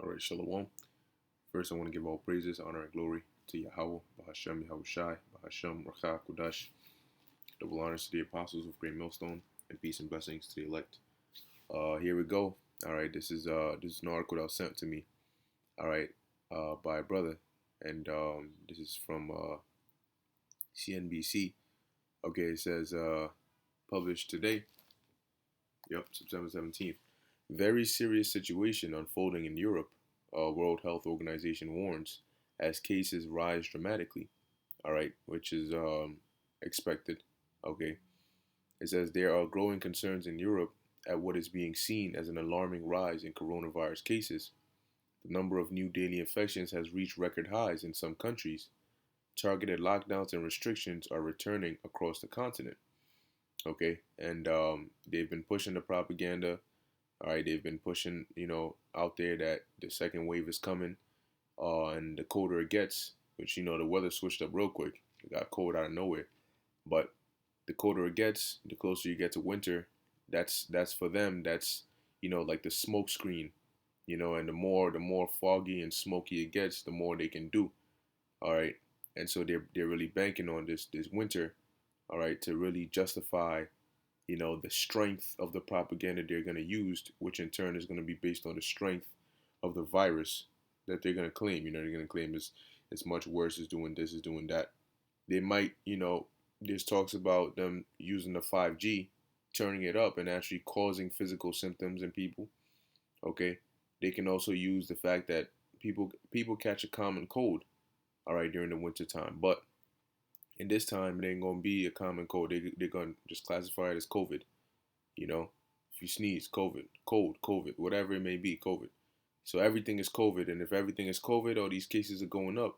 All right, Shalom. First, I want to give all praises, honor, and glory to Yahweh, Bahashem, Yahushai, Bahashem, Rakha, Kudash. Double honors to the apostles of Great Millstone, and peace and blessings to the elect. Here we go. All right, this is an article that was sent to me. All right, by a brother, and this is from CNBC. Okay, it says published today. Yep, September 17th. Very serious situation unfolding in Europe, World Health Organization warns, as cases rise dramatically. All right, which is expected. Okay, it says there are growing concerns in Europe at what is being seen as an alarming rise in coronavirus cases. The number of new daily infections has reached record highs in some countries. Targeted lockdowns and restrictions are returning across the continent. Okay, and they've been pushing the propaganda. All right, they've been pushing, out there that the second wave is coming, and the colder it gets, which the weather switched up real quick. It got cold out of nowhere, but the colder it gets, the closer you get to winter. That's for them. That's like the smoke screen, and the more foggy and smoky it gets, the more they can do. All right, and so they're really banking on this winter, all right, to really justify the strength of the propaganda they're going to use, which in turn is going to be based on the strength of the virus that they're going to claim. They're going to claim it's much worse, is doing this, is doing that. They might, there's talks about them using the 5G, turning it up and actually causing physical symptoms in people. Okay. They can also use the fact that people catch a common cold, all right, during the winter time. But in this time, it ain't gonna be a common cold. They're gonna just classify it as COVID. You know, if you sneeze, COVID, cold, COVID, whatever it may be, COVID. So everything is COVID, and if everything is COVID, all these cases are going up.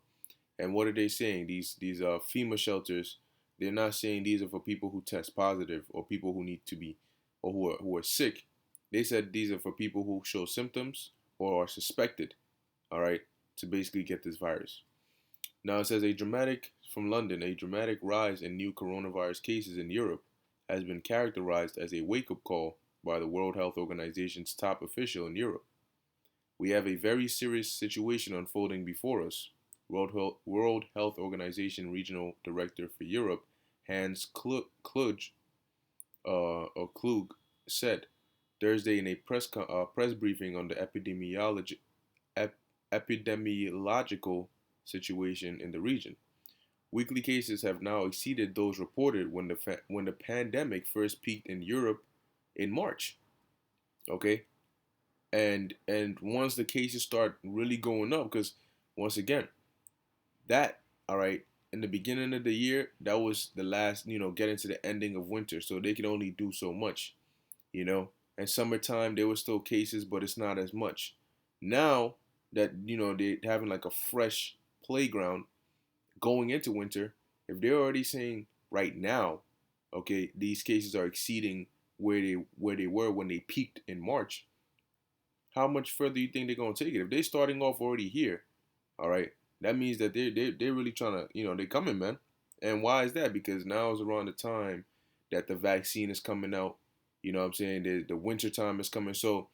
And what are they saying? These FEMA shelters, they're not saying these are for people who test positive or people who need to be or who are sick. They said these are for people who show symptoms or are suspected, all right, to basically get this virus. Now it says from London, a dramatic rise in new coronavirus cases in Europe has been characterized as a wake-up call by the World Health Organization's top official in Europe. We have a very serious situation unfolding before us, World Health Organization Regional Director for Europe, Hans Klug, said Thursday in a press briefing on the epidemiological situation in the region. Weekly cases have now exceeded those reported when the pandemic first peaked in Europe in March. Okay, and once the cases start really going up, because once again, that all right, in the beginning of the year, that was the last, getting to the ending of winter, so they could only do so much, And summertime there were still cases, but it's not as much. Now that they're having like a fresh playground going into winter, if they're already saying right now, okay, these cases are exceeding where they were when they peaked in March, how much further do you think they're gonna take it? If they're starting off already here, all right, that means that they're really trying to, they're coming, man. And why is that? Because now is around the time that the vaccine is coming out. You know what I'm saying? The winter time is coming, so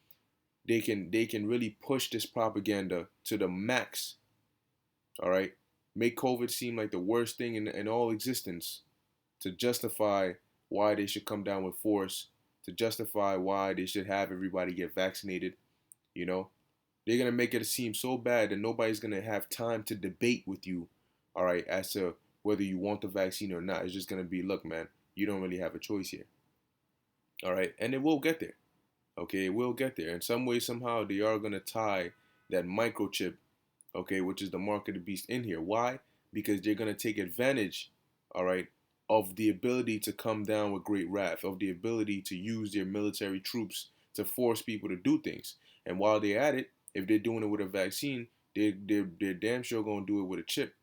they can really push this propaganda to the max. All right, make COVID seem like the worst thing in all existence to justify why they should come down with force, to justify why they should have everybody get vaccinated. You know, they're gonna make it seem so bad that nobody's gonna have time to debate with you, all right, as to whether you want the vaccine or not. It's just gonna be, look, man, you don't really have a choice here, all right, and it will get there. Okay, it will get there. In some way, somehow, they are gonna tie that microchip, okay, which is the mark of the beast in here. Why? Because they're gonna take advantage, all right, of the ability to come down with great wrath, of the ability to use their military troops to force people to do things. And while they're at it, if they're doing it with a vaccine, they're damn sure gonna do it with a chip.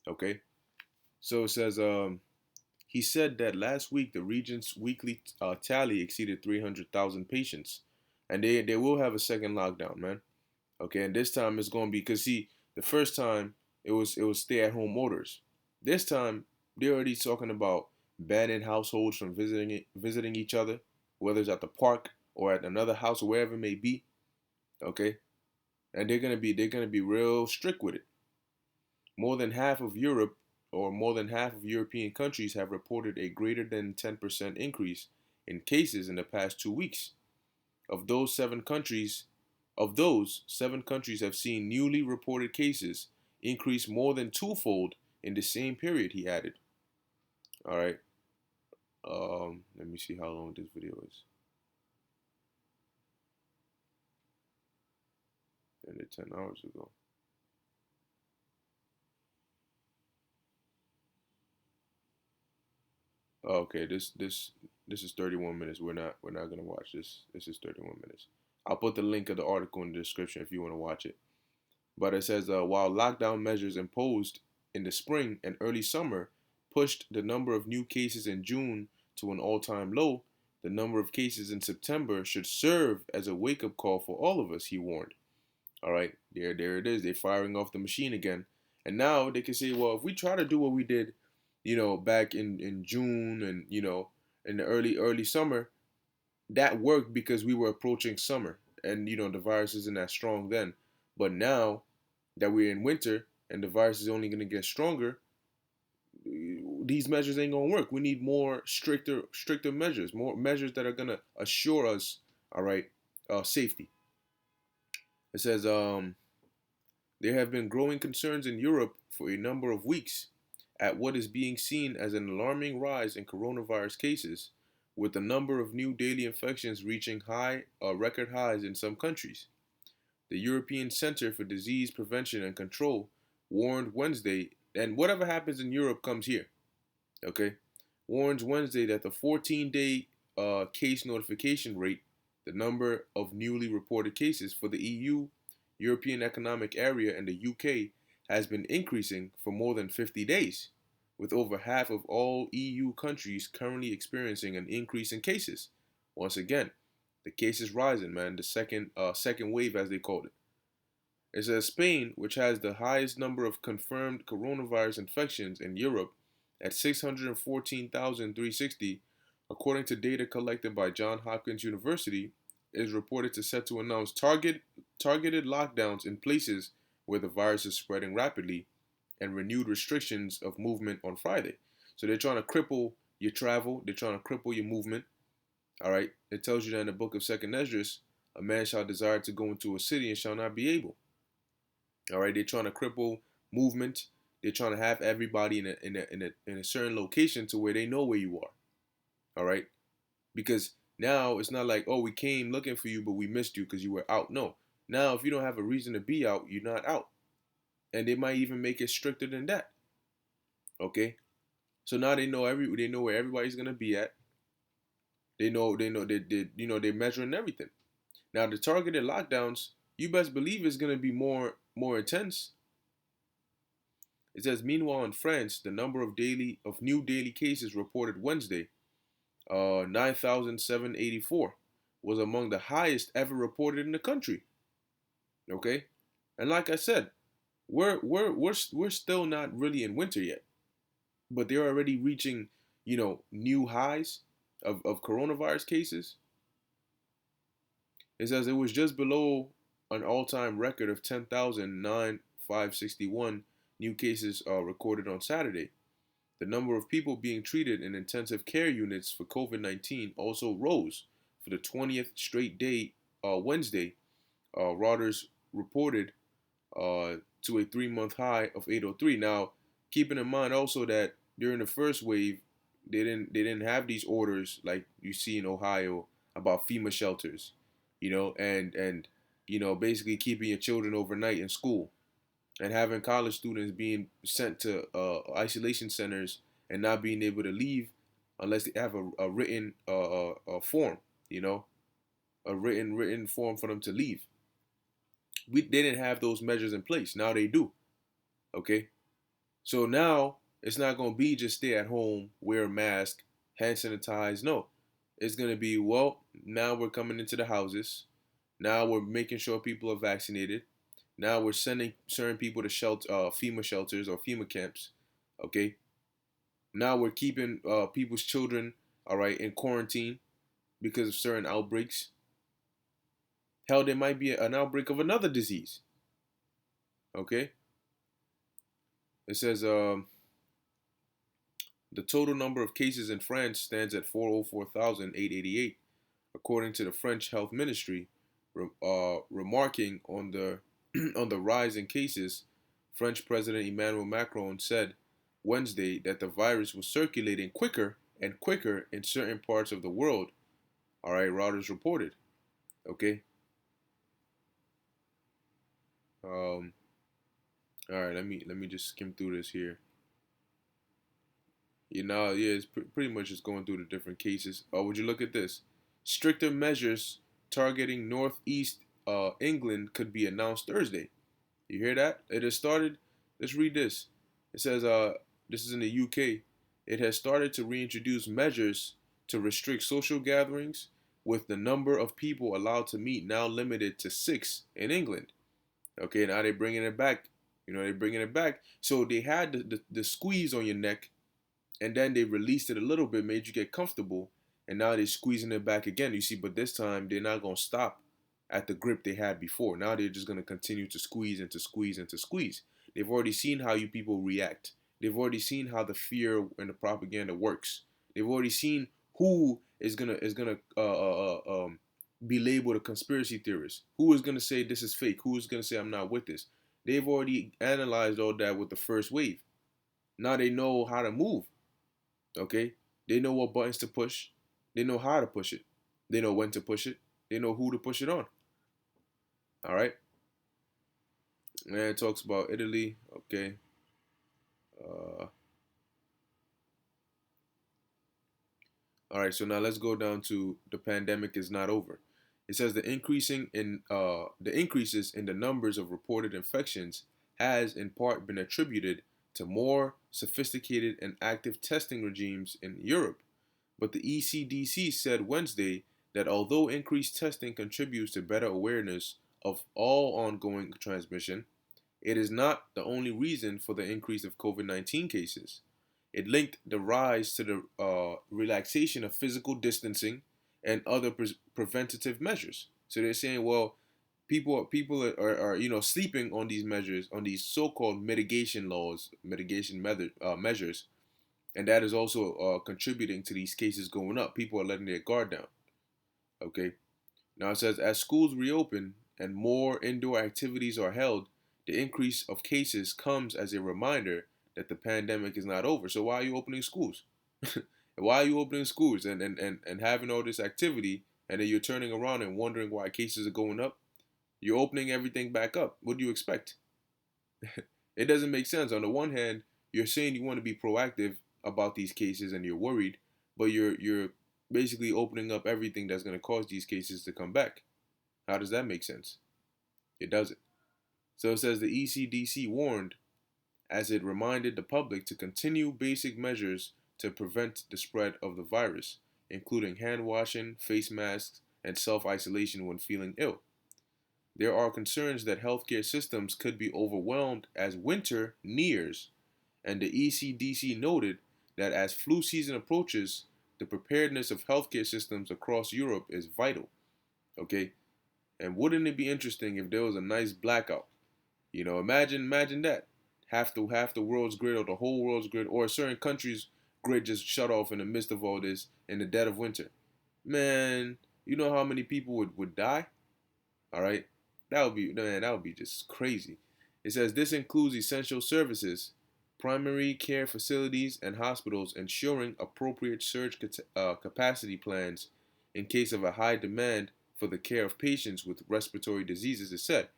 Okay. So it says he said that last week the region's weekly tally exceeded 300,000 patients, and they will have a second lockdown, man. Okay, and this time it's gonna be, because see, the first time it was stay-at-home orders. This time they're already talking about banning households from visiting each other, whether it's at the park or at another house or wherever it may be. Okay, and they're gonna be real strict with it. More than half of Europe, or more than half of European countries, have reported a greater than 10% increase in cases in the past 2 weeks. Of those seven countries, of those, 7 countries have seen newly reported cases increase more than twofold in the same period, he added. All right. Let me see how long this video is. Ended 10 hours ago. Oh, okay, this is 31 minutes. We're not gonna watch this. This is 31 minutes. I'll put the link of the article in the description if you want to watch it. But it says while lockdown measures imposed in the spring and early summer pushed the number of new cases in June to an all-time low, the number of cases in September should serve as a wake-up call for all of us, he warned. All right, there it is. They're firing off the machine again, and now they can say, well, if we try to do what we did, back in June and in the early summer, that worked because we were approaching summer, and the virus isn't that strong then. But now that we're in winter and the virus is only going to get stronger, these measures ain't going to work. We need more stricter measures, more measures that are going to assure us, all right, safety. It says there have been growing concerns in Europe for a number of weeks at what is being seen as an alarming rise in coronavirus cases, with the number of new daily infections reaching record highs in some countries. The European Center for Disease Prevention and Control warned Wednesday, and whatever happens in Europe comes here, okay? Warns Wednesday that the 14-day case notification rate, the number of newly reported cases for the EU, European Economic Area, and the UK, has been increasing for more than 50 days, with over half of all EU countries currently experiencing an increase in cases. Once again, the cases rising, man. The second wave, as they called it. It says Spain, which has the highest number of confirmed coronavirus infections in Europe at 614,360, according to data collected by Johns Hopkins University, is reported to set to announce targeted lockdowns in places where the virus is spreading rapidly and renewed restrictions of movement on Friday. So they're trying to cripple your travel, they're trying to cripple your movement. All right, it tells you that in the book of Second Esdras, a man shall desire to go into a city and shall not be able. All right, they're trying to cripple movement. They're trying to have everybody in a certain location to where they know where you are. All right, because now it's not like, oh, we came looking for you, but we missed you because you were out. No, now if you don't have a reason to be out, you're not out, and they might even make it stricter than that. Okay, so now they know where everybody's gonna be at. They're measuring everything. Now the targeted lockdowns, you best believe it's gonna be more intense. It says meanwhile in France, the number of new daily cases reported Wednesday, 9,784, was among the highest ever reported in the country. Okay, and like I said, we're still not really in winter yet, but they're already reaching new highs of coronavirus cases. It says it was just below an all-time record of 10,561 new cases recorded on Saturday. The number of people being treated in intensive care units for COVID-19 also rose for the 20th straight day Wednesday. Reuters reported to a 3-month high of 803. Now, keeping in mind also that during the first wave, they didn't have these orders like you see in Ohio about FEMA shelters, and basically keeping your children overnight in school and having college students being sent to isolation centers and not being able to leave unless they have a written form, a written form for them to leave. They didn't have those measures in place. Now they do. Okay, so now it's not gonna be just stay at home, wear a mask, hand sanitize. No, it's gonna be, well, now we're coming into the houses. Now we're making sure people are vaccinated. Now we're sending certain people to FEMA shelters or FEMA camps. Okay. Now we're keeping people's children, all right, in quarantine because of certain outbreaks. Hell, there might be an outbreak of another disease. Okay, it says the total number of cases in France stands at 404,888, according to the French Health Ministry, remarking on the on the rise in cases. French President Emmanuel Macron said Wednesday that the virus was circulating quicker and quicker in certain parts of the world. All right, Reuters reported. Okay. Um, all right, let me just skim through this here. Yeah, it's pretty much just going through the different cases. Would you look at this? Stricter measures targeting northeast England could be announced Thursday. You hear that? It has started. Let's read this. It says, this is in the UK. It has started to reintroduce measures to restrict social gatherings, with the number of people allowed to meet now limited to 6 in England. Okay, now they're bringing it back. They're bringing it back. So they had the squeeze on your neck, and then they released it a little bit, made you get comfortable, and now they're squeezing it back again. You see, but this time they're not gonna stop at the grip they had before. Now they're just gonna continue to squeeze and to squeeze and to squeeze. They've already seen how you people react. They've already seen how the fear and the propaganda works. They've already seen who is gonna be labeled a conspiracy theorist. Who is gonna say this is fake? Who is gonna say I'm not with this? They've already analyzed all that with the first wave. Now they know how to move. Okay? They know what buttons to push. They know how to push it. They know when to push it. They know who to push it on. All right? And it talks about Italy. Okay. Uh, all right, so now let's go down to the pandemic is not over. It says the increases in the numbers of reported infections has in part been attributed to more sophisticated and active testing regimes in Europe. But the ECDC said Wednesday that although increased testing contributes to better awareness of all ongoing transmission, it is not the only reason for the increase of COVID 19 cases. It linked the rise to the relaxation of physical distancing and other preventative measures. So they're saying, well, people are sleeping on these measures, on these so-called mitigation laws, measures, and that is also contributing to these cases going up. People are letting their guard down. Okay. Now it says as schools reopen and more indoor activities are held, the increase of cases comes as a reminder that the pandemic is not over. So why are you opening schools? Why are you opening schools and having all this activity, and then you're turning around and wondering why cases are going up? You're opening everything back up. What do you expect? It doesn't make sense. On the one hand, you're saying you want to be proactive about these cases and you're worried, but you're basically opening up everything that's going to cause these cases to come back. How does that make sense? It doesn't. So it says the ECDC warned as it reminded the public to continue basic measures to prevent the spread of the virus, including hand washing, face masks, and self isolation when feeling ill. There are concerns that healthcare systems could be overwhelmed as winter nears, and the ECDC noted that as flu season approaches, the preparedness of healthcare systems across Europe is vital. Okay, and wouldn't it be interesting if there was a nice blackout? Imagine that half the world's grid or the whole world's grid or a certain country's grid just shut off in the midst of all this in the dead of winter. Man, you know how many people would die? All right, that would be just crazy. It says this includes essential services, primary care facilities, and hospitals, ensuring appropriate surge capacity plans in case of a high demand for the care of patients with respiratory diseases. It said,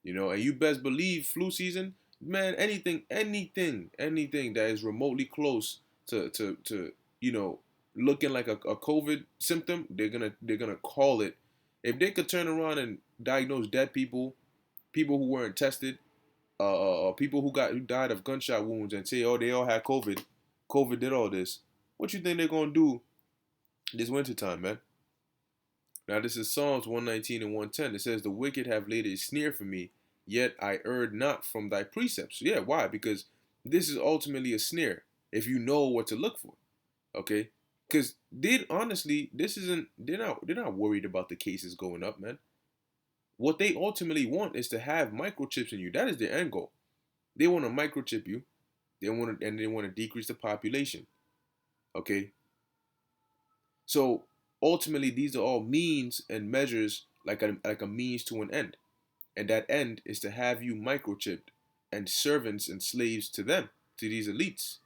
and you best believe flu season, man, anything that is remotely close to looking like a COVID symptom, they're gonna call it. If they could turn around and diagnose dead people, people who weren't tested, people who died of gunshot wounds, and say, oh, they all had COVID, COVID did all this. What you think they're gonna do this wintertime, man? Now this is Psalms 119 and 110. It says, the wicked have laid a snare for me, yet I erred not from thy precepts. Yeah, why? Because this is ultimately a snare if you know what to look for. Okay? Because honestly, this isn't they're not worried about the cases going up, man. What they ultimately want is to have microchips in you. That is their end goal. They want to microchip you. They want to decrease the population. Okay, so ultimately, these are all means and measures, like a means to an end, and that end is to have you microchipped and servants and slaves to them, to these elites.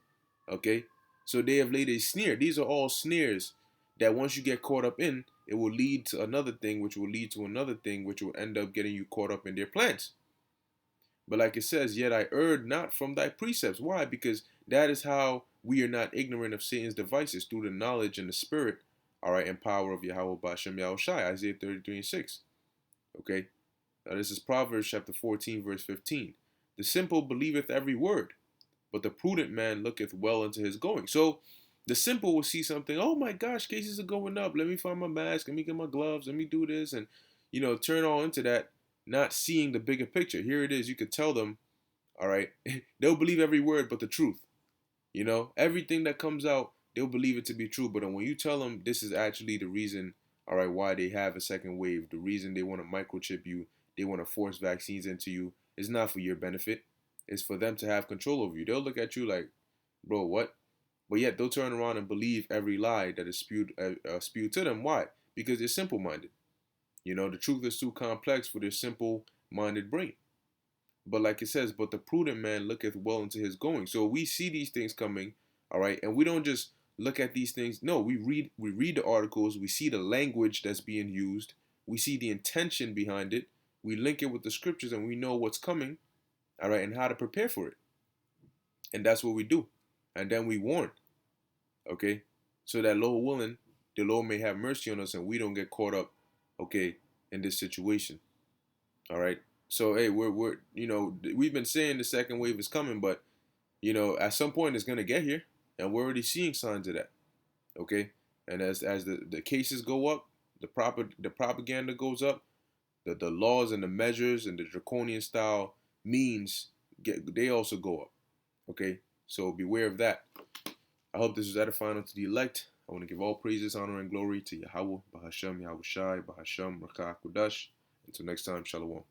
Okay, so they have laid a snare. These are all snares that once you get caught up in, it will lead to another thing, which will lead to another thing, which will end up getting you caught up in their plans. But like it says, yet I erred not from thy precepts. Why? Because that is how we are not ignorant of Satan's devices, through the knowledge and the spirit, all right, and power of Yahweh Bashem Yahushai, Isaiah 33 and 6. Okay? Now this is Proverbs chapter 14, verse 15. The simple believeth every word, but the prudent man looketh well into his going. So the simple will see something, oh my gosh, cases are going up. Let me find my mask, let me get my gloves, let me do this, and turn all into that, not seeing the bigger picture. Here it is, you could tell them, all right, they'll believe every word but the truth. Everything that comes out, they'll believe it to be true. But when you tell them this is actually the reason, all right, why they have a second wave, the reason they want to microchip you, they want to force vaccines into you, it's not for your benefit. It's for them to have control over you. They'll look at you like, bro, what? But yet they'll turn around and believe every lie that is spewed to them. Why? Because they're simple-minded. The truth is too complex for their simple-minded brain. But like it says, but the prudent man looketh well into his going. So we see these things coming, all right, and we don't just look at these things. No, we read the articles, we see the language that's being used, we see the intention behind it, we link it with the scriptures, and we know what's coming, all right, and how to prepare for it. And that's what we do. And then we warn, okay, so that Lord willing, the Lord may have mercy on us and we don't get caught up, okay, in this situation. All right. So hey, we're we've been saying the second wave is coming, but at some point it's gonna get here, and we're already seeing signs of that. Okay, and as the cases go up, the propaganda goes up, the laws and the measures and the draconian style means they also go up. Okay, so beware of that. I hope this was edifying unto the elect. I want to give all praises, honor, and glory to Yahweh, Bahashem, Yahushai, Bahashem, Rakah, Kudash. Until next time, Shalom.